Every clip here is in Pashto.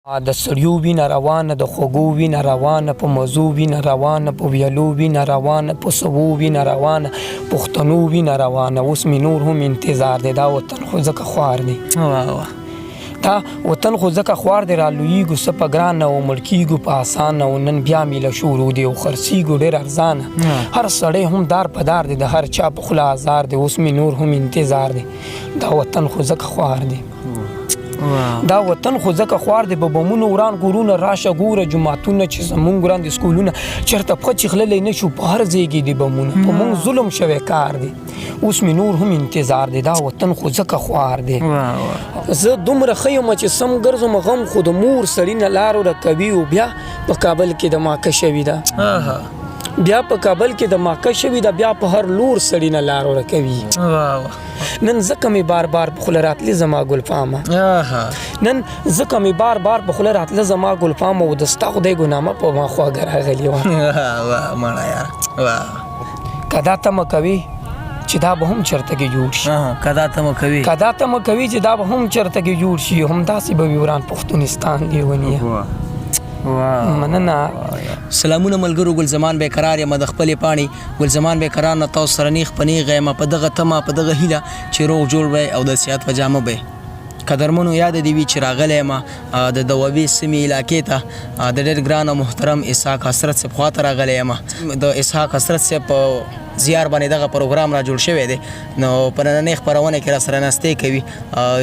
د سړیو وینه روانه د خوږو وینه روانه په مزو وینه روانه په ویلو وینه روانه په سبو وینه روانه پښتنو وینه روانه اوس مې نور هم انتظار دی دا وطن خو ځکه خوار دی دا وطن خو ځکه خوار دی رالویږو څه په ګرانه او مړ کیږو په اسانه او نن بیا میله شروع دی او خرڅیږو ډېر ارزانه هر سړی هم دار په دار دی د هر چا په خوله ازار دی اوس مې نور هم انتظار دی دا وطن خو ځکه خوار دی دا وطن خو ځکه خوار دی په بمونو وران کورونه راشه ګوره جوماتونه چې زمونږ ګران د سکولونه چېرته پښه چیخللی نه شو په هر ځای کې دي بمونه په مونږ ظلم شوی کار دی اوس مې نور هم انتظار دی دا وطن خو ځکه خوار دی زه دومره ښه یم چې سم ګرځم غم خو د مور سړي نه لار ورکوي او بیا په کابل کې د ماکه شوي ده بیا په کابل کې د ماکه شوي ده بیا په هر لور سړي نه لار ورکوي نن ځکه مې بار بار په خوله راتلې زما ګلفامه نن ځکه مې بار بار په خوله راتله زما ګلفامه او د ستا خدای ګنامه په ما خواږه راغلې وه مړه یاره که دا تمه کوي چې دا به هم چېرته کې جوړ شي که دا تمه کوي که دا تمه کوي چې دا به هم چېرته کې جوړ شي همداسې به وي وران پښتونستان لیونیه مننه سلامونه ملګرو ګل زمان بیقرار یم د خپلې پاڼې ګل زمان بیقرار نه تاسو سره نیغ په نیغه یم په دغه تمه په دغه هیله چې روغ جوړ وی او د صحت په جامه وی قدرمنو یاد دی وي چې راغلی یم د دوابي سیمې علاقې ته د ډېر ګران او محترم اسحاق حسرت صاحب خواته راغلی یم د اسحاق حسرت صاحب په زیار باندې دغه پروګرام را جوړ شوی دی نو په نننۍ خپرونه کې را سره ناستې کوي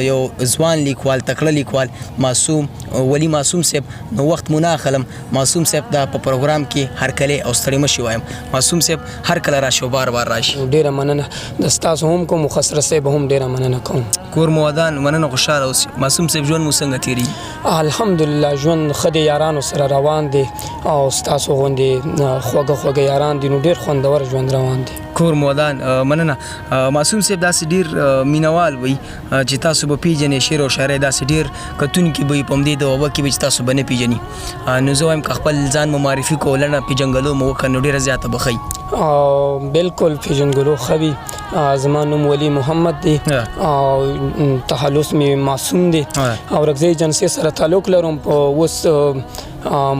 یو ځوان لیکوال تکړه لیکوال معصوم ولی معصوم صاحب نو وخت مو نه اخلم معصوم صاحب دا په پروګرام کې هرکلی او ستړی مه شي وایم معصوم صاحب هر کله راشي او بار بار راشي ډېره مننه د ستاسو هم کوم خسره صاحب هم ډېره مننه کوم کور مو ودان مننه خوشحاله اوسئ معصوم صاحب ژوند مو څنګه تېرېږي الحمدلله ژوند ښه دی یارانو سره روان دی او ستاسو غوندې خوږه خوږه یاران دي نو ډېر خوندور ژوند روان دی کور مودان مننه معصوم صاحب داسې ډېر مینوال وي چې تاسو به پیژنئ شعر او شاعرۍ داسې ډېر کتونکي به وي په همدې دوبه کې به چې تاسو به نه پیژني نو زه وایم که خپل ځان مو معرفي کو لنډه پیژنګلو مو وکړه نو ډېره زیاته به ښایي بلکل پیژنګلو ښه وي زما نوم ولی محمد دی او تخلص مې معصوم دی او رګزی جنسي سره تعلق لرم په اوس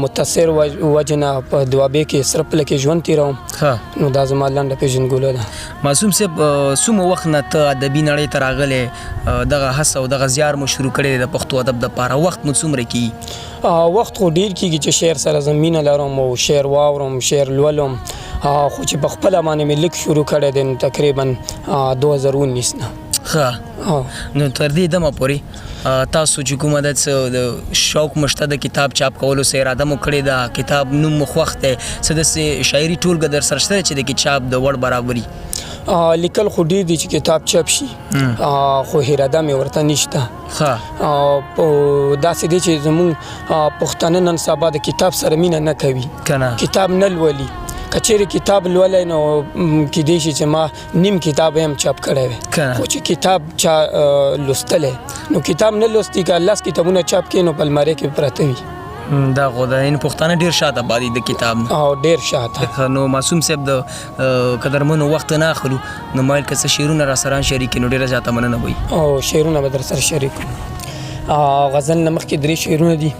متاثر وجه نه په دوابې کې سرپله کې ژوند تېروم نو دا زما لنډه پیژنګلو ده معصوم صاحب څومره وخت نه ته ادبي نړۍ ته راغلی دغه هڅه او دغه زیار مو شروع کړی دی د پښتو ادب دپاره وخت مو څومره کېږي وخت خو ډېر کېږي چې شعر سره زه مینه لرم او شعر واورم شعر لولم خو چې په خپله باندې مې لیک شروع کړی دی نو تقریبا 2019 نه ښه نو تر دې دمه پورې تاسو چې کومه د شوق مشته د کتاب چاپ کولو څه اراده مو کړې ده کتاب نوم مو خوښ دی څه داسې شاعري ټولګه در سره شته چې د چاپ د وړ برابري لیکل خو ډېر دي چې کتاب چاپ شي خو اراده مې ورته نشته داسې دی چې زموږ پښتانه نن سبا د کتاب سره مینه نه کوي کتاب نه لولي که چیرې کتاب لولی نو کیدای شي چې ما نیم کتاب هم چاپ کړی وی خو چې کتاب چا لوستلی نو کتاب نه لوستي که 10 کتابونه چاپ کړي نو په المارۍ کې پراته وي دا خو د پښتانه ډېر شاته پاتې د کتاب نه او ډېر شاته نو معصوم صاحب د قدرمنو وخت نه اخلو نو مایل که څه شعرونه را سره شریک کړي نو ډېره زیاته مننه وي او شعرونه به در سره شریک غزل نه مخکې 3 شعرونه دي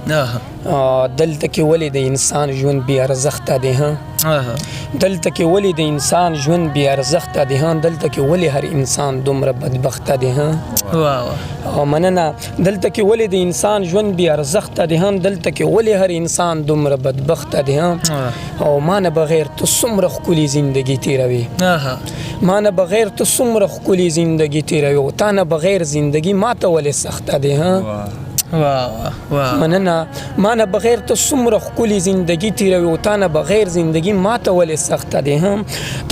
دلته کې ولې د انسان ژوند بې ارزښته دی دلته کې ولې د انسان ژوند بې ارزښته دی دلته کې ولې هر انسان دومره بدبخته دی مننه دلته کې ولې د انسان ژوند بې ارزښته دی دلته کې ولې هر انسان دومره بدبخته دی او ما نه بغیر ته څومره ښکلې زندګي تېروي ما نه بغیر ته څومره ښکلې زندګي تېروي او تا نه بغیر زندګي ما ته ولې سخته دی مننه ما نه بغیر ته څومره ښکلې زندګي تېروي او تا نه بغیر زندګي ما ته ولې سخته دی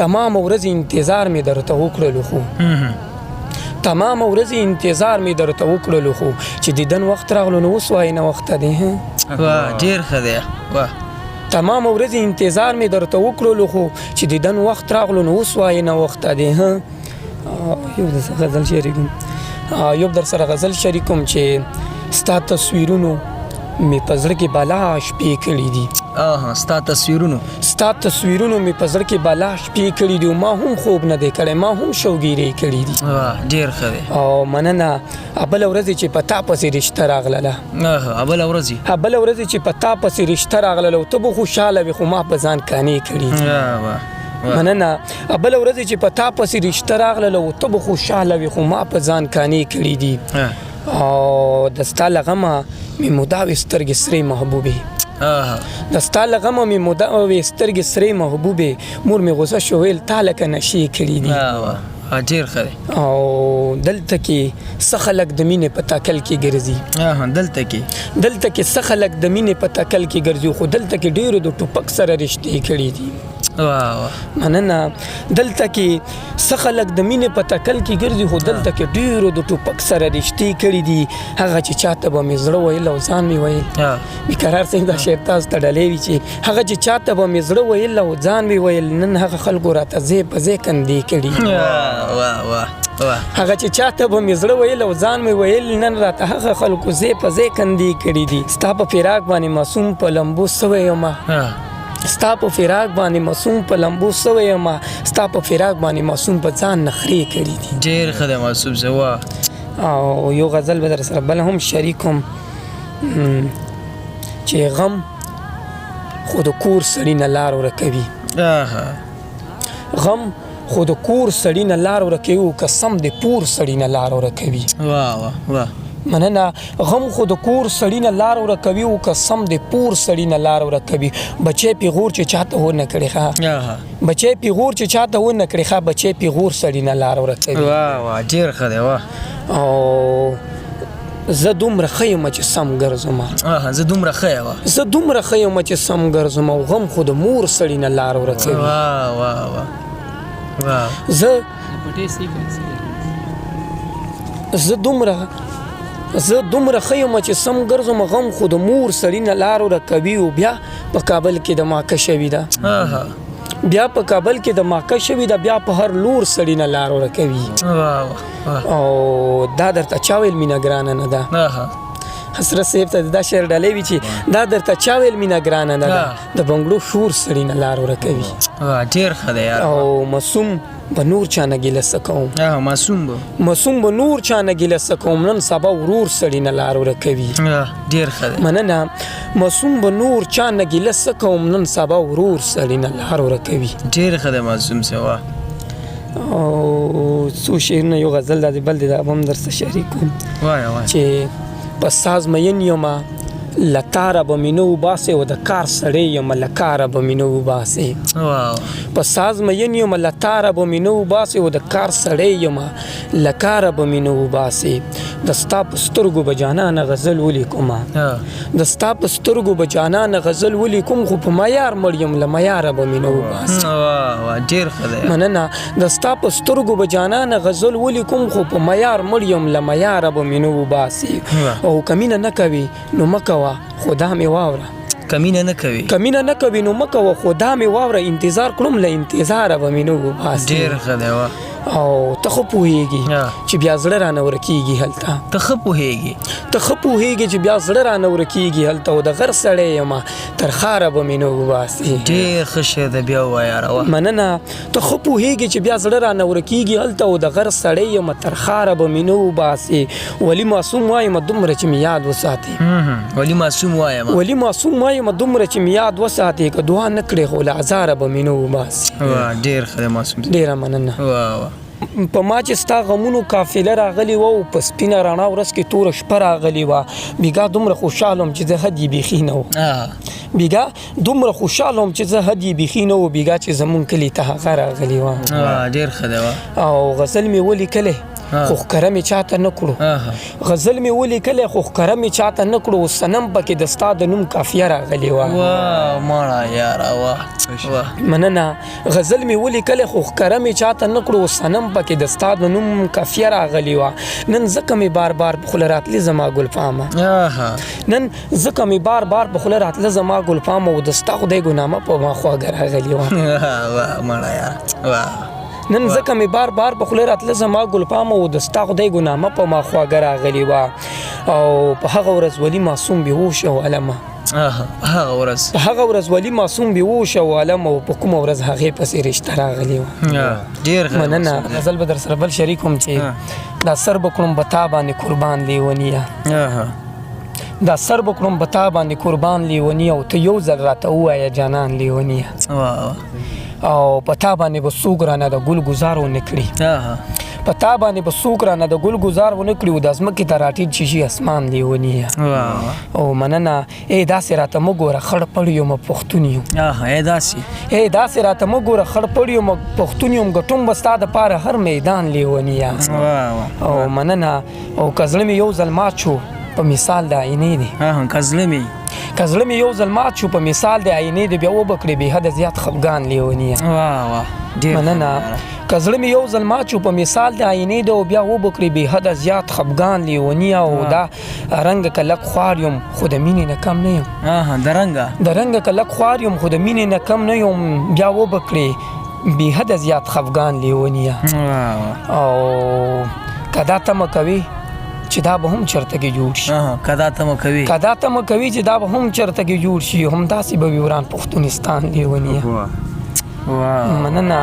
تمام ورځ انتظار مې درته وکړلو خو تمام ورځ انتظار مې درته وکړلو خو چې دیدن وخت راغلو نو اوس وایې نه وخته دی ډېر ښه دی تمام ورځ انتظار مې درته وکړلو خو چې دیدن وخت راغلو نو اوس وایې نه وخته دی یو در سره غزل شریکوم چې ستا تصویرونو مې په زړه کې بلا شپې کړي دي. ستا تصویرونو ستا تصویرونو مې په زړه کې بلا شپې کړي دي. ما هم خوب نه دی کړی، ما هم شوګیرې کړي دي. ډېر ښه دی. او مننه. بله ورځ چې په تا پسې رشته راغلله، بله ورځ بله ورځ چې په تا پسې رشته راغلله، ته به خوشحاله وې، خو ما په ځان کانې کړي دي. مننه. بله ورځ چې په تا پسې رشته راغلله، ته به خوشحاله وې، خو ما په ځان کانې کړي دي. او د ستا له غمه مې موده وې سترګې سرې محبوبې، د ستا له غمه مې موده وې سترګې سرې محبوبې، مور مې غوسه شو ویل تا لکه نشې کړي دي. ډېر ښه دی. او دلته کې څه خلک د مینې په تکل کې ګرځي، دلته کې څه خلک د مینې په تکل کې ګرځي، خو دلته کې ډېرو د ټوپک سره رشتې کړي دي. مننه. دلته کې څه خلک د مینې په تکل کې ګرځي، خو دلته کې ډېرو د ټوپک سره رشتې کړي دي. هغه چې چاته به مې زړه ویل او ځان مې ویل، بیقرار صاحب دا شعر تاسو ته ډالۍ وي چې هغه چې چاته به مې زړه ویل او ځان مې ویل، نن هغه خلکو راته ځای په ځای کندې کړي. هغه چې چاته به مې زړه ویل او ځان مې ویل، نن راته هغه خلکو ځای په ځای کندې کړي دي. ستا په فراق باندې معصوم په لمبو سوی یمه، ستا په فراق باندې معصوم په لمبو سوی یمه، ستا په فراق باندې معصوم په ځان نخرې کړي دي. ډېر ښه دی معصوم زوا. او یو غزل به در سره بل هم شریکم چې غم خو د کور سړي نه لار ورکوي، غم خو د کور سړي نه لار ورکوي، او قسم د پور سړي نه لار ورکوي. مننه. غم خو د کور سړي نه لار ورکوي، او قسم د پور سړي نه لار ورکوي. بچی پیغور چې چاته ونه کړي ښه، بچی پیغور چې چاته ونه کړي ښه، بچی پیغور سړي نه لار ورکوي. ډېر ښه دی. او زه دومره ښه یم چې سم ګرځم، زه دومره ښه یم، زه دومره ښه یم چې سم ګرځم، او غم خو د مور سړي نه لار ورکوي. زه دومره ښه یم چې سم ګرځم، غم خو د مور سړي نه لار ورکوي. او بیا په کابل کې د ماکه شوي ده، بیا په کابل کې د ماکه شوي ده، بیا په هر لور سړي نه لار ورکوي. او دا درته چا ویل مینه ګرانه نه ده، حسرت صاحب ته دا شعر ډالۍ وي چې دا درته چا ویل مینه ګرانه نه ده، د بنګړو شور سړي نه لار ورکوي. ډېر ښه دی. او معصوم به نور چا نه ګیله څه کوم، معصوم به نور چا نه ګیله څه کوم، نن سبا ورور سړي نه لار ورکوي. ډېر ښه دی. مننه. معصوم به نور چا نه ګیله څه کوم، نن سبا ورور سړي نه لار ورکوي. ډېر ښه دی معصوم صاحب. او څو شعرونه، یو غزل دا دی بل دی، دا به هم درسره شریک کوم چې په ساز مین یمه له کاره به مې نه وباسې، او د کار سړی یم له کاره به مې نه وباسې. په ساز مین یم له تاره به مې نه وباسې، او د کار سړی یم له کاره به مې نه وباسې. د ستا په سترګو به جانانه غزل ولیکمه، د ستا په سترګو به جانانه غزل ولیکم، خو په معیار مړ یم له معیاره به مې نه وباسې. ډېر ښه دی. مننه. د ستا په سترګو به جانانه غزل ولیکم، خو په معیار مړ یم له معیاره به مې نه وباسې. او که مینه نه کوي نو مه کوه خدا مې واوره، کمینه نه کوي نو مه کوه خدا مې واوره، انتظار کړم له انتظاره به مې نه وباسې. ډېر ښه دی. او ته ښه پوهېږي چې بیا زړه رانه ورکېږي هلته، ته ښه پوهېږي چې بیا زړه رانه ورکېږي هلته، او د غر سړی یم تر ښاره به مې نه وباسې. ډېر ښه شعر دی. بیا ووایه. مننه. ته ښه پوهېږي چې بیا زړه رانه ورکېږي هلته، او د غر سړی یم تر ښاره به مې نه وباسې. ولي معصوم وایم دومره چې مې یاد وساتې، ولي معصوم وایم دومره چې مې یاد وساتې، که دعا نه کړې خو له ازاره به مې نه وباسې. ډېر ښه دی معصوم. ډېره مننه. په ما چې ستا غمونو قافله راغلی وه، او په سپینه رڼا ورځ کې توره شپه راغلی وه، بیګا دومره خوشحاله وم چې زه حد یې بیخي نه و، بیګا دومره خوشحاله وم چې زه حد یې بیخي نه و، بیګا چې زمونږ کلي ته هغه راغلی وه. ډېر ښه دی. او غزل مې ولیکلی خو ښکاره مې چاته نه کړو، غزل مې ولیکلی خو ښکاره مې چاته نه کړو، صنم پکې د ستا د نوم قافیه راغلی وه. ماړه یاره. مننه. غزل مې ولیکلی خو ښکاره مې چاته نه کړو، صنم پکې د ستا د نوم قافیه راغلی وه. نن ځکه مې بار بار په خوله راتلې زما ګلفامه، نن ځکه مې بار بار په خوله راتله زما ګلفامه، او د ستا خدای ګنامه په ما خواږه راغلی وه. ماړه یاره. نن ځکه مې بار بار په خوله راتله زما ګلپام او د ستا خدای ګنامه په ما خواږه راغلې وه او په هغه ورځ ولي معصوم بېهوش او علمه هغه ورځ په هغه ورځ ولي معصوم بېهوش او علم او په کومه ورځ هغې پسې رشته راغلې وه ډېر مننه غزل به در سره بل شریک هم چې دا سر به کړم به تا باندې قربان لیونیه دا سر به کړم به تا باندې قربان لیونیه او ته یو ځل راته ووایه جانان لیونیه او په تا باندې به څوک رانه د ګل ګزار ونه کړي په تا باندې به څوک رانه د ګل ګزار ونه کړي او د ځمکې ته راټیټ شي شي اسمان لیونیه او مننه داسې راته مه ګوره خړ پړ یم پښتون یم داسې راته مه ګوره خړ پړ یم پښتون یم ګټم به ستا دپاره هر میدان لیونیه او مننه او که زړه مې یو ځل مات شو په مثال د آینې دی که زړه مې یو ځل مات شو په مثال د آینې دی بیا وبکړې بې حده زیات خفګان لیونیه مننه که زړه مې یو ځل مات شو په مثال د آینې دی او بیا وبکړې بې حده زیات خفګان لیونیه او دا رنګه که لږ خوار یم خو د مینې نه کم نه یم د رنګه که لږ خوار یم خو د مینې نه کم نه یم بیا وبکړې بې حده زیات خفګان لیونیه او که دا تمه کوي چې دا به هم چرته کې جوړ شي که دا تمه کوي چې دا به هم چرته کې جوړ شي همداسې به وي وران پښتونستان لیونیه مننه